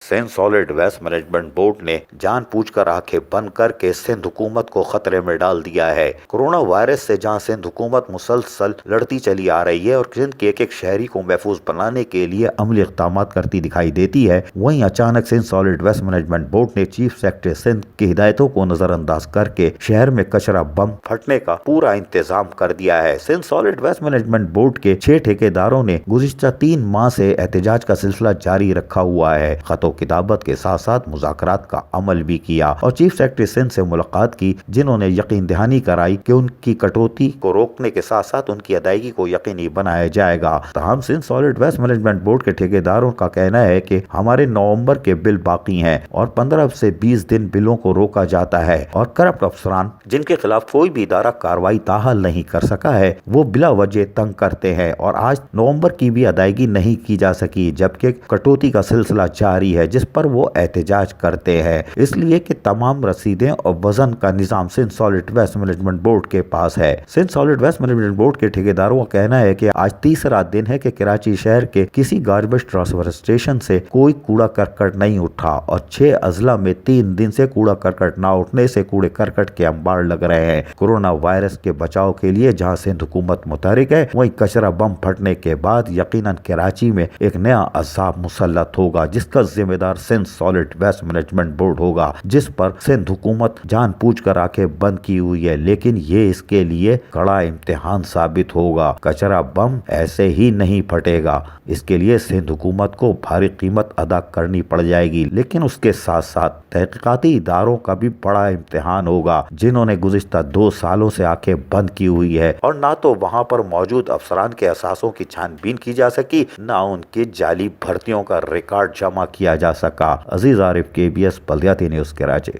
Sindh solid waste management board ने जानबूझकर आंखें बंद करके सिंध हुकूमत को खतरे में डाल दिया है। कोरोना वायरस से जहां सिंध हुकूमत मुसलसल लड़ती चली आ रही है और सिंध के एक शहरी को महफूज बनाने के लिए अमली इक़दाम करती दिखाई देती है, वहीं अचानक Sindh solid waste management board ने चीफ सेक्रेटरी सिंध की हिदायतों को नजरअंदाज करके शहर में कचरा बम फटने का पूरा इंतजाम कर दिया है। Sindh solid waste management board के 6 ठेकेदारों ने गुज़िश्ता 3 माह से एहतजाज का सिलसिला जारी रखा हुआ है। किताबत के साथ साथ मुज़ाकरात का अमल भी किया और चीफ सेक्रेटरी सिंध से मुलाकात की, जिन्होंने यकीन दहानी कराई कि उनकी कटौती को रोकने के साथ साथ उनकी अदायगी को यकीनी बनाया जाएगा। तमाम Sindh solid waste management board के ठेकेदारों का कहना है कि हमारे नवंबर के बिल बाकी हैं और 15 से 20 दिन बिलों को रोका जाता है और करप्ट अफसरान जिनके खिलाफ कोई भी इदारा कार्रवाई ताहाल नहीं कर सका है, वो बिला वजह तंग करते हैं और आज नवंबर की भी अदायगी नहीं की जा सकी, जबकि कटौती का सिलसिला जारी है जिस पर वो एहतजाज करते हैं। इसलिए कि तमाम रसीदें और वजन का निजाम Sindh solid waste management board के पास है। Sindh solid waste management board के ठेकेदारों का कहना है कि आज तीसरा दिन है कि कराची शहर के किसी गार्बेज ट्रांसफर स्टेशन से कोई कूड़ा करकट नहीं उठा और 6 अजला में 3 दिन से कूड़ा करकट न उठने से कूड़े करकट के अंबार लग रहे हैं। कोरोना वायरस के बचाव के लिए जहां सिंध हुकूमत मुतहरिक है, वहीं कचरा बम फटने के बाद यकीनन कराची में एक नया अज़ाब मुसल्लत होगा, जिसका जिम्मेदार Sindh solid waste management board होगा, जिस पर सिंध हुकूमत जानबूझकर आंखें बंद की हुई है, लेकिन ये इसके लिए कड़ा इम्तिहान साबित होगा। कचरा बम ऐसे ही नहीं फटेगा, इसके लिए सिंध हुकूमत को भारी कीमत अदा करनी पड़ जाएगी, लेकिन उसके साथ साथ तहकीकाती इदारों का भी बड़ा इम्तिहान होगा, जिन्होंने गुज़िश्ता 2 सालों से आंखें बंद की हुई है और ना तो वहाँ पर मौजूद अफसरान के असासों की छानबीन की जा सकी, ना उनकी जाली भर्तियों का रिकॉर्ड जमा किया जा सका। अजीज आरिफ, KBS बल्दियाती न्यूज़, कराची।